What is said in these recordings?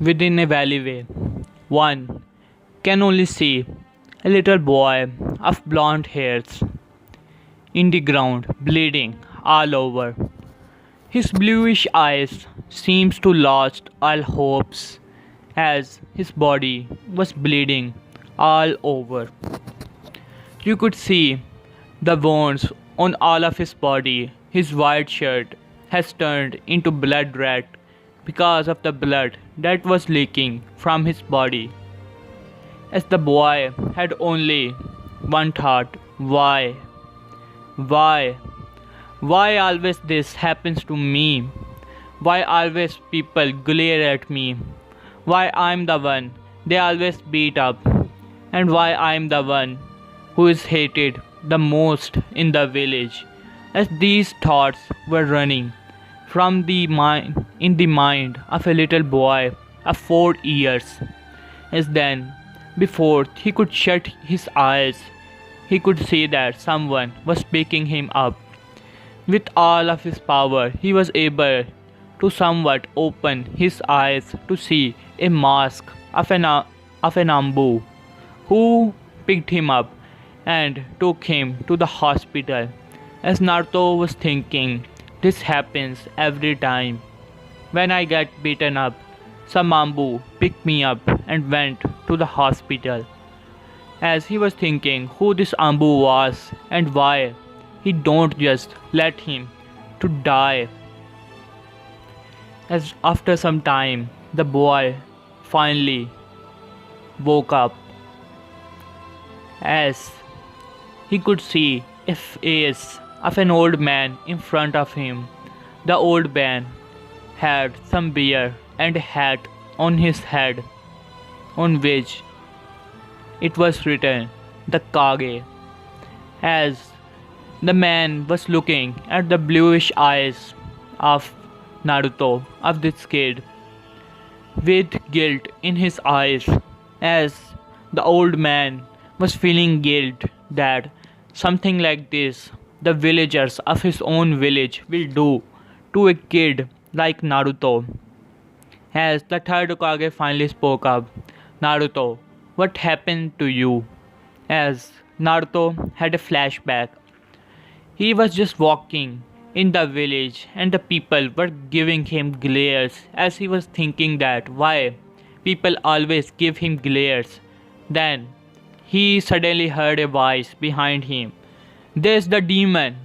Within a alleyway, one can only see a little boy of blonde hairs in the ground, bleeding all over. His bluish eyes seemed to lost all hopes as his body was bleeding all over. You could see the wounds on all of his body. His white shirt has turned into blood red because of the blood that was leaking from his body. As the boy had only one thought, why? Why? Why always this happens to me? Why always people glare at me? Why I'm the one they always beat up? And why I'm the one who is hated the most in the village? As these thoughts were running from the mind in the mind of a little boy of 4 years, as then before he could shut his eyes, he could see that someone was picking him up. With all of his power, he was able to somewhat open his eyes to see a mask of an Ambu, who picked him up and took him to the hospital. As Naruto was thinking, this happens every time. When I get beaten up, some Ambu picked me up and went to the hospital. As he was thinking who this Ambu was and why he don't just let him to die. As after some time, the boy finally woke up as he could see a face of an old man in front of him. The old man had some beard and a hat on his head, on which it was written the Kage. As the man was looking at the bluish eyes of Naruto, of this kid, with guilt in his eyes, as the old man was feeling guilt that something like this the villagers of his own village will do to a kid like Naruto. As the third Hokage finally spoke up, Naruto, what happened to you? As Naruto had a flashback. He was just walking in the village and the people were giving him glares as he was thinking that why people always give him glares. Then he suddenly heard a voice behind him. There's the demon,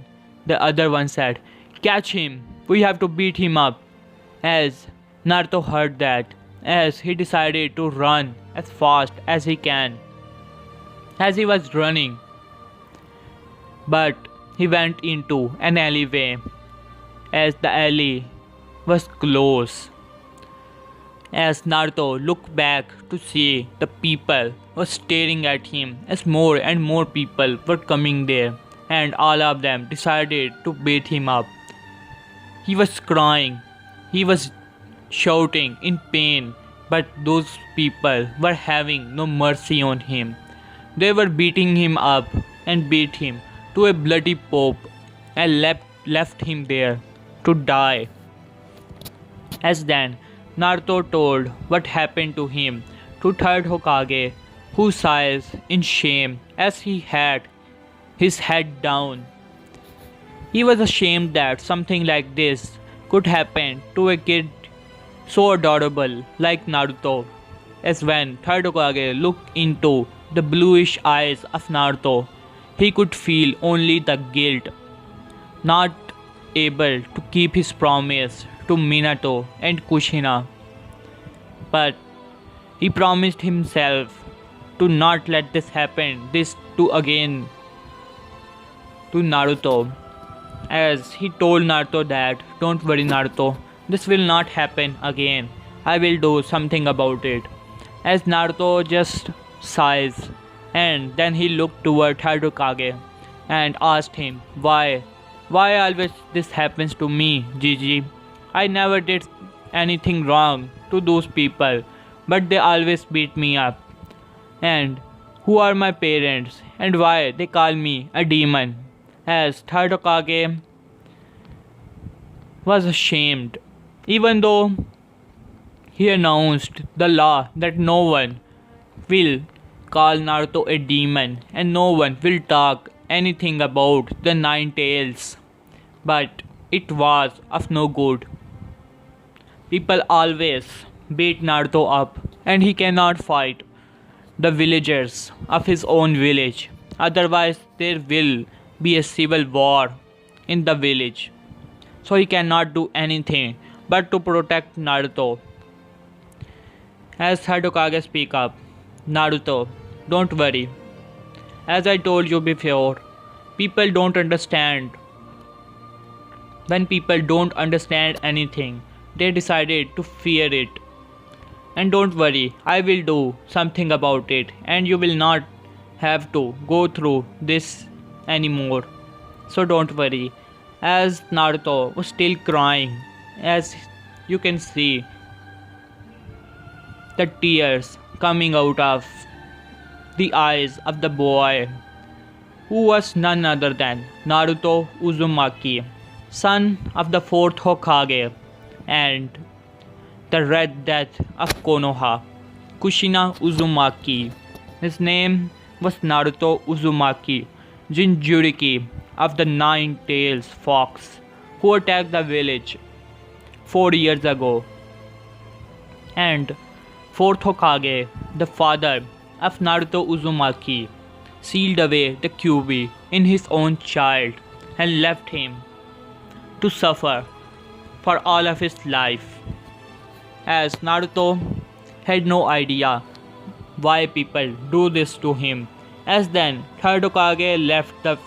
the other one said. Catch him, we have to beat him up. As Naruto heard that, as he decided to run as fast as he can. As he was running, but he went into an alleyway as the alley was closed. As Naruto looked back to see the people were staring at him as more and more people were coming there and all of them decided to beat him up. He was crying, he was shouting in pain, but those people were having no mercy on him. They were beating him up and beat him to a bloody pulp and left him there to die. As then Naruto told what happened to him to third Hokage, who sighs in shame as he had his head down. He was ashamed that something like this could happen to a kid so adorable like Naruto. As when third Hokage looked into the bluish eyes of Naruto, he could feel only the guilt, not able to keep his promise to Minato and Kushina. But he promised himself to not let this happen this to again to Naruto. As he told Naruto that don't worry Naruto, this will not happen again. I will do something about it. As Naruto just sighs and then he looked toward third Hokage and asked him why always this happens to me, Gigi. I never did anything wrong to those people, but they always beat me up. And who are my parents and why they call me a demon? As third Hokage was ashamed, even though He announced the law that no one will call Naruto a demon and no one will talk anything about the Nine Tails. But it was of no good. People always beat Naruto up and he cannot fight the villagers of his own village. Otherwise, there will be a civil war in the village. So he cannot do anything but to protect Naruto. As Hokage speak up, Naruto, don't worry. As I told you before, people don't understand. When people don't understand anything, they decided to fear it. And don't worry, I will do something about it and you will not have to go through this anymore. So don't worry. As Naruto was still crying, as you can see the tears coming out of the eyes of the boy, who was none other than Naruto Uzumaki, son of the fourth Hokage and the Red Death of Konoha, Kushina Uzumaki. His name was Naruto Uzumaki Jinchuriki of the Nine Tails Fox, who attacked the village 4 years ago. And fourth Hokage, the father of Naruto Uzumaki, sealed away the Kyuubi in his own child and left him to suffer for all of his life. As Naruto had no idea why people do this to him. As then third Hokage left the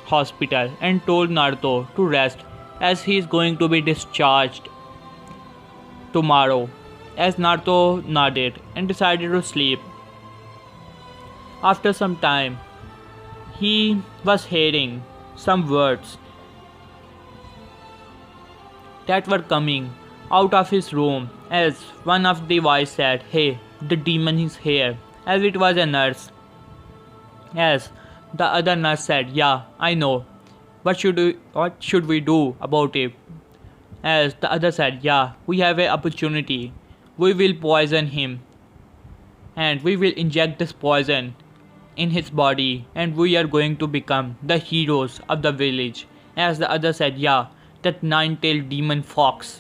hospital and told Naruto to rest as he is going to be discharged tomorrow. As Naruto nodded and decided to sleep. After some time, he was hearing some words that were coming out of his room, as one of the voice said, "Hey, the demon is here," as it was a nurse. As the other nurse said, "Yeah, I know. What should we do about it?" As the other said, "Yeah, we have an opportunity. We will poison him and we will inject this poison in his body and we are going to become the heroes of the village." As the other said, "Yeah, that nine-tailed demon fox.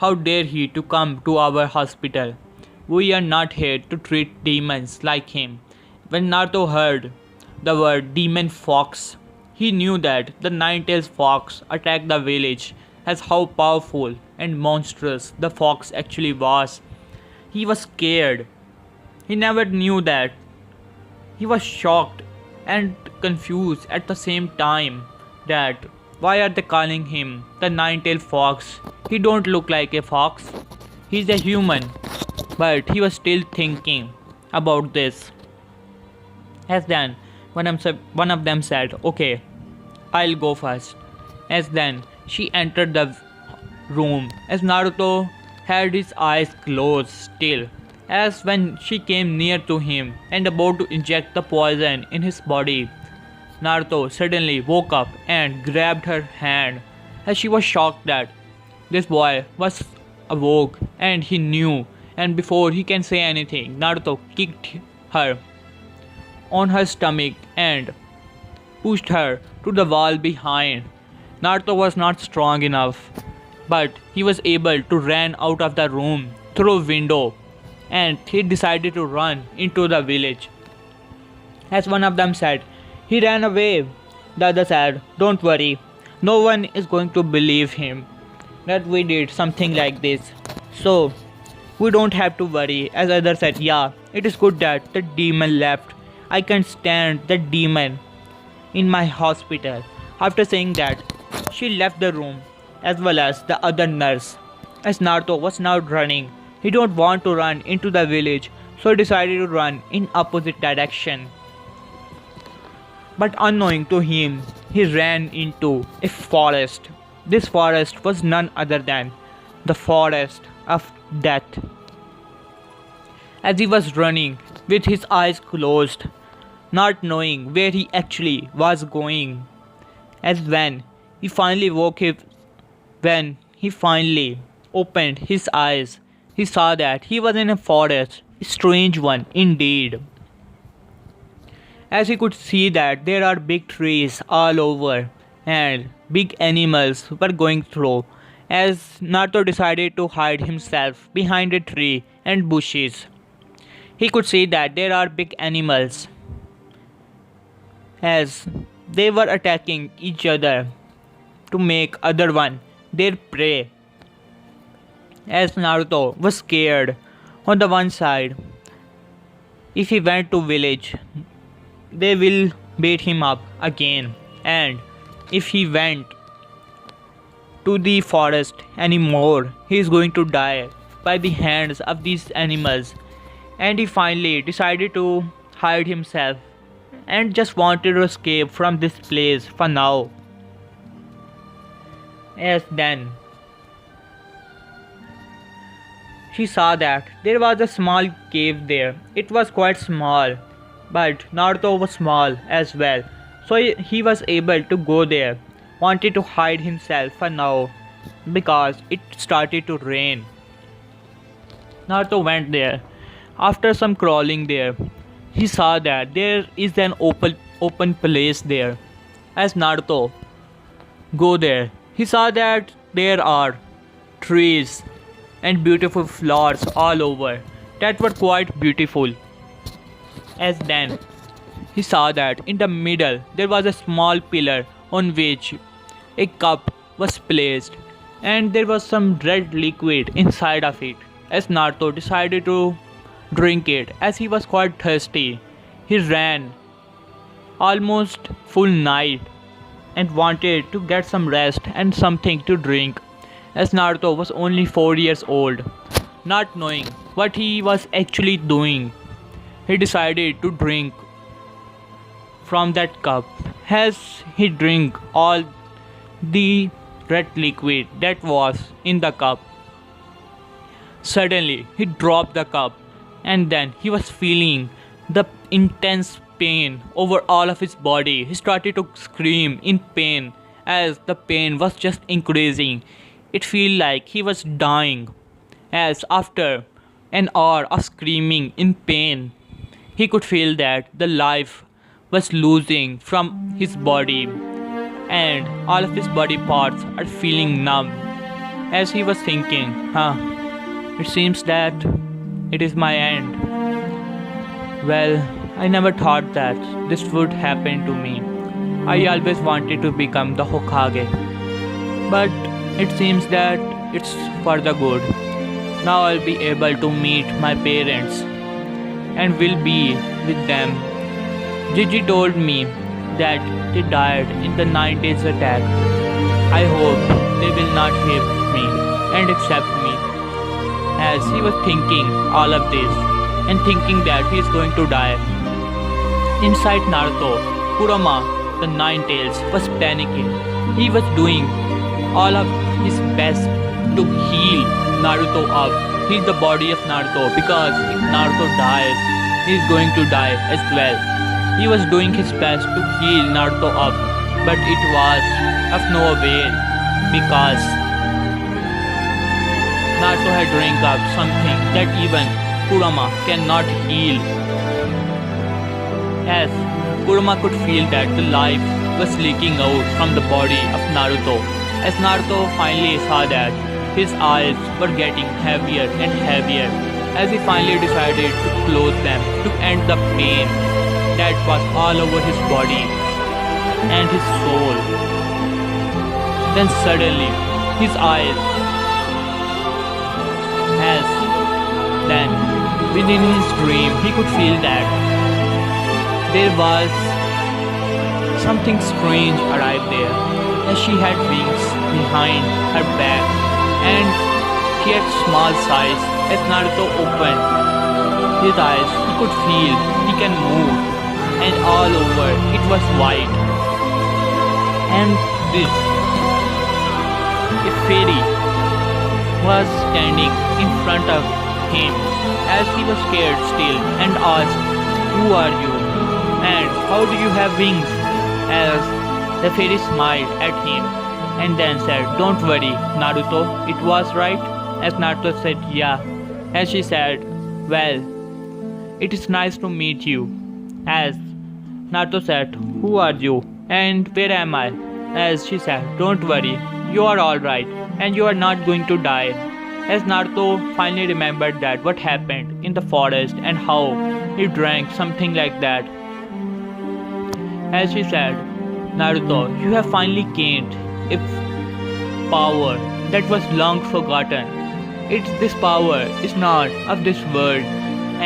How dare he to come to our hospital? We are not here to treat demons like him." When Naruto heard the word demon fox, he knew that the nine-tailed fox attacked the village, as how powerful and monstrous the fox actually was. He was scared. He never knew that. He was shocked and confused at the same time that why are they calling him the nine-tailed fox? He don't look like a fox. He's a human. But he was still thinking about this. As then one of them said, "Okay, I'll go first." As then she entered the room as Naruto had his eyes closed still. As when she came near to him and about to inject the poison in his body, Naruto suddenly woke up and grabbed her hand, as she was shocked that this boy was awoke and he knew, and before he can say anything, Naruto kicked her on her stomach and pushed her to the wall behind. Naruto was not strong enough, but he was able to run out of the room through a window and he decided to run into the village. As one of them said, "He ran away." The other said, "Don't worry, no one is going to believe him that we did something like this. So we don't have to worry." As other said, "Yeah, it is good that the demon left. I can't stand the demon in my hospital." After saying that, she left the room as well as the other nurse. As Naruto was now running, he don't want to run into the village, so he decided to run in opposite direction. But unknowing to him, he ran into a forest. This forest was none other than the forest of death. As he was running with his eyes closed, not knowing where he actually was going, as when he finally opened his eyes, He saw that he was in a forest, a strange one indeed, as he could see that there are big trees all over and big animals were going through, as Naruto decided to hide himself behind a tree and bushes. He could see that there are big animals as they were attacking each other to make other one their prey. As Naruto was scared on the one side, if he went to village, they will beat him up again, and if he went to the forest anymore, he is going to die by the hands of these animals. And he finally decided to hide himself and just wanted to escape from this place for now. As then she saw that there was a small cave there. It was quite small, but Naruto was small as well, so he was able to go there. Wanted to hide himself for now because it started to rain. Naruto went there. After some crawling there, he saw that there is an open place there. As Naruto go there, he saw that there are trees and beautiful flowers all over that were quite beautiful. As then he saw that in the middle there was a small pillar on which a cup was placed, and there was some red liquid inside of it. As Naruto decided to drink it as he was quite thirsty, he ran almost full night and wanted to get some rest and something to drink. As Naruto was only 4 years old, not knowing what he was actually doing, he decided to drink from that cup. As he drank all the red liquid that was in the cup, suddenly he dropped the cup, and then he was feeling the intense pain over all of his body. He started to scream in pain as the pain was just increasing. It felt like he was dying, as after an hour of screaming in pain, he could feel that the life was losing from his body and all of his body parts are feeling numb. As he was thinking, it seems that it is my end. Well, I never thought that this would happen to me. I always wanted to become the Hokage, but it seems that it's for the good. Now I'll be able to meet my parents and will be with them. Gigi told me that they died in the 9 days attack. I hope they will not hate me and accept me. As he was thinking all of this and thinking that he is going to die, inside Naruto, Kurama, the Nine Tails, was panicking. He was doing all of his best to heal Naruto up, heal the body of Naruto, because if Naruto dies, he is going to die as well. He was doing his best to heal Naruto up, but it was of no avail because Naruto had drank up something that even Kurama cannot heal. As Kurama could feel that the life was leaking out from the body of Naruto. As Naruto finally saw that, his eyes were getting heavier and heavier as he finally decided to close them to end the pain that was all over his body and his soul. Then suddenly his eyes, as then within his dream he could feel that there was something strange arrived there, as she had wings behind her back and she had small size. As Naruto opened his eyes, he could feel he can move, and all over it was white. And this, a fairy was standing in front of him as he was scared still and asked, "Who are you? And how do you have wings?" As the fairy smiled at him and then said, "Don't worry, Naruto, it was right." As Naruto said, "Yeah, As she said, "Well, it is nice to meet you." As Naruto said, "Who are you? And where am I?" As she said, "Don't worry, you are alright, and you are not going to die." As Naruto finally remembered that what happened in the forest and how he drank something like that. As she said, "Naruto, you have finally gained a power that was long forgotten. This power is not of this world,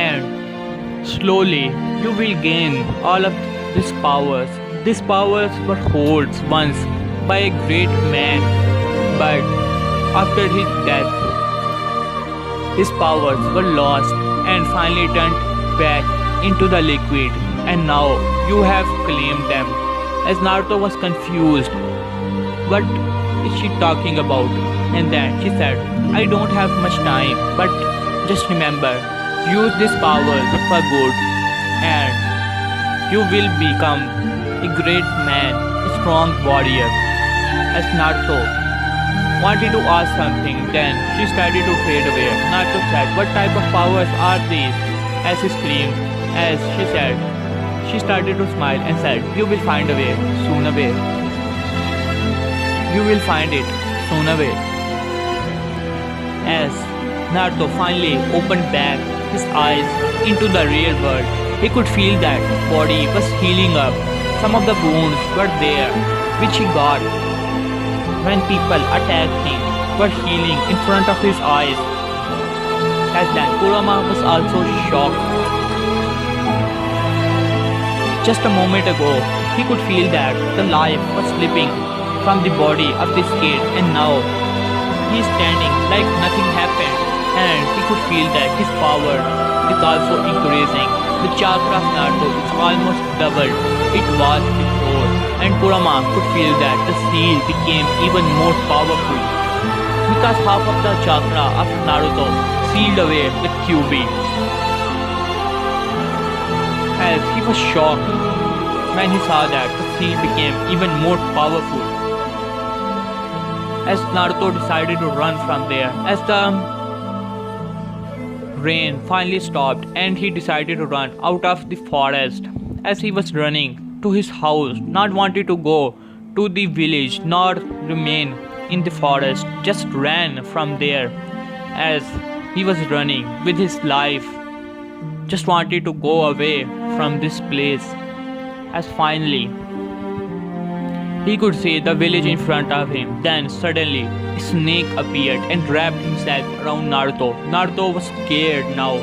and slowly you will gain all of these powers. These powers were held once by a great man, but after his death, his powers were lost and finally turned back into the liquid, and now you have claimed them." As Naruto was confused, what is she talking about? And then she said, "I don't have much time, but just remember, use these powers for good, and you will become a great man, a strong warrior." As Naruto wanted to ask something, then she started to fade away. Naruto said, "What type of powers are these?" As he screamed. As she said, she started to smile and said, "You will find a way, soon a way. You will find it, soon a way." As Naruto finally opened back his eyes into the real world, he could feel that his body was healing up. Some of the wounds were there, which he got when people attacked him, were healing in front of his eyes. As then Kurama was also shocked. Just a moment ago, he could feel that the life was slipping from the body of this kid, and now he is standing like nothing happened, and he could feel that his power is also increasing. The chakra of Naruto is almost doubled it was before, and Kurama could feel that the seal became even more powerful because half of the chakra of Naruto sealed away the Kyuubi. As he was shocked when he saw that the seal became even more powerful. As Naruto decided to run from there, as the rain finally stopped and he decided to run out of the forest. As he was running to his house, not wanting to go to the village nor remain in the forest, just ran from there. As he was running with his life, just wanted to go away from this place. As finally he could see the village in front of him. Then suddenly a snake appeared and wrapped himself around Naruto. Naruto was scared now,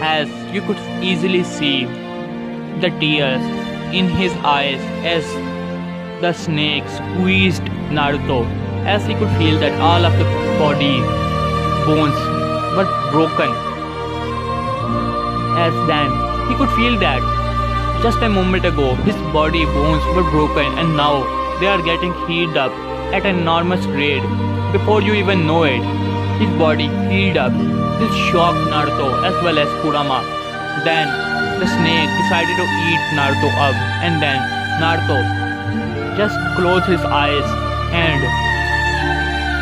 as you could easily see the tears in his eyes as the snake squeezed Naruto. As he could feel that all of the body bones were broken. As then he could feel that just a moment ago his body bones were broken, and now they are getting healed up at an enormous rate. Before you even know it, his body healed up. This shocked Naruto as well as Kurama. Then the snake decided to eat Naruto up, and then Naruto just closed his eyes and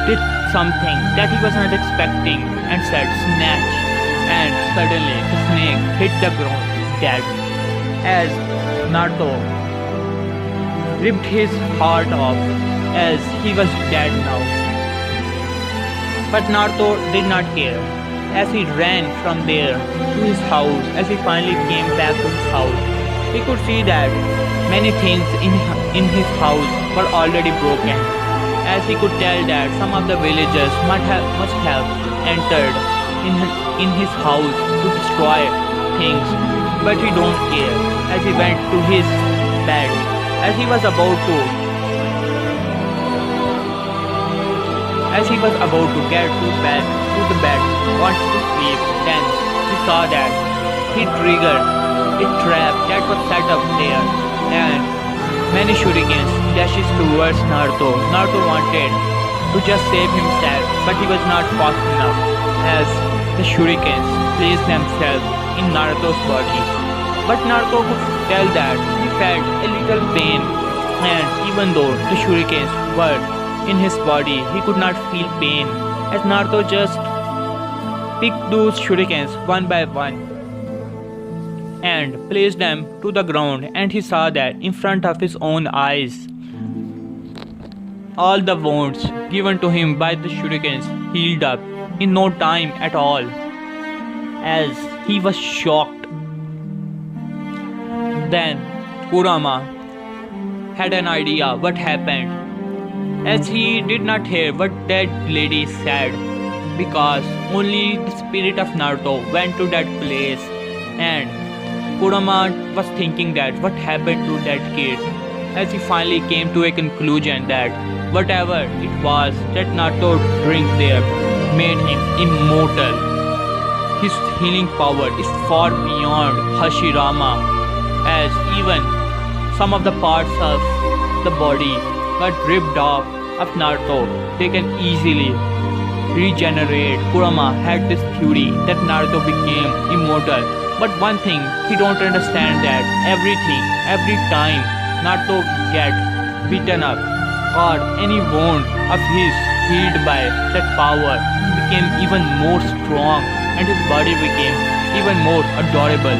did something that he was not expecting and said snatch, and suddenly the snake hit the ground dead. As Naruto ripped his heart off, as he was dead now. But Naruto did not care, as he ran from there to his house. As he finally came back to his house, he could see that many things in his house were already broken. As he could tell that some of the villagers must have entered in his house to destroy things, but he don't care. As he went to his bed, as he was about to get to the bed, wanted to sleep, then he saw that he triggered a trap that was set up there, and many shurikens dashes towards Naruto. Naruto wanted to just save himself, but he was not fast enough, as the shurikens placed themselves in Naruto's body. But Naruto could tell that he felt a little pain, and even though the shurikens were in his body, he could not feel pain, as Naruto just picked those shurikens one by one and placed them to the ground, and he saw that in front of his own eyes all the wounds given to him by the shurikens healed up in no time at all. As he was shocked, then Kurama had an idea what happened, as he did not hear what that lady said, because only the spirit of Naruto went to that place, and Kurama was thinking that what happened to that kid, as he finally came to a conclusion that whatever it was that Naruto drank there made him immortal. His healing power is far beyond Hashirama, as even some of the parts of the body got ripped off of Naruto, they can easily regenerate. Kurama had this theory that Naruto became immortal, but one thing he don't understand that every time Naruto get beaten up or any wound of his healed by that power, he became even more strong and his body became even more adorable.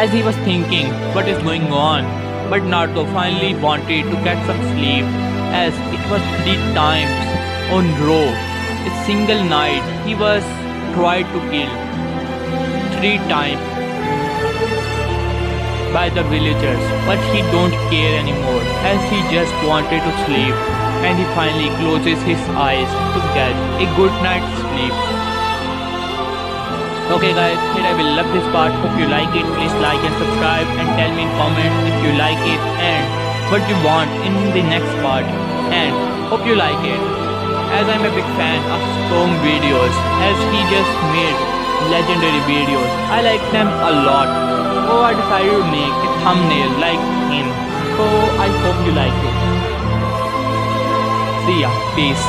As he was thinking what is going on, but Naruto finally wanted to get some sleep, as it was 3 times on row. A single night he was tried to kill 3 times by the villagers, but he don't care anymore, as he just wanted to sleep, and he finally closes his eyes to get a good night's sleep. Okay guys, here I will love this part. Hope you like it. Please like and subscribe and tell me in comment if you like it and what you want in the next part, and hope you like it, as I'm a big fan of Storm videos, as he just made legendary videos. I like them a lot, so I decided to make a thumbnail like him. So I hope you like it. See ya. Peace.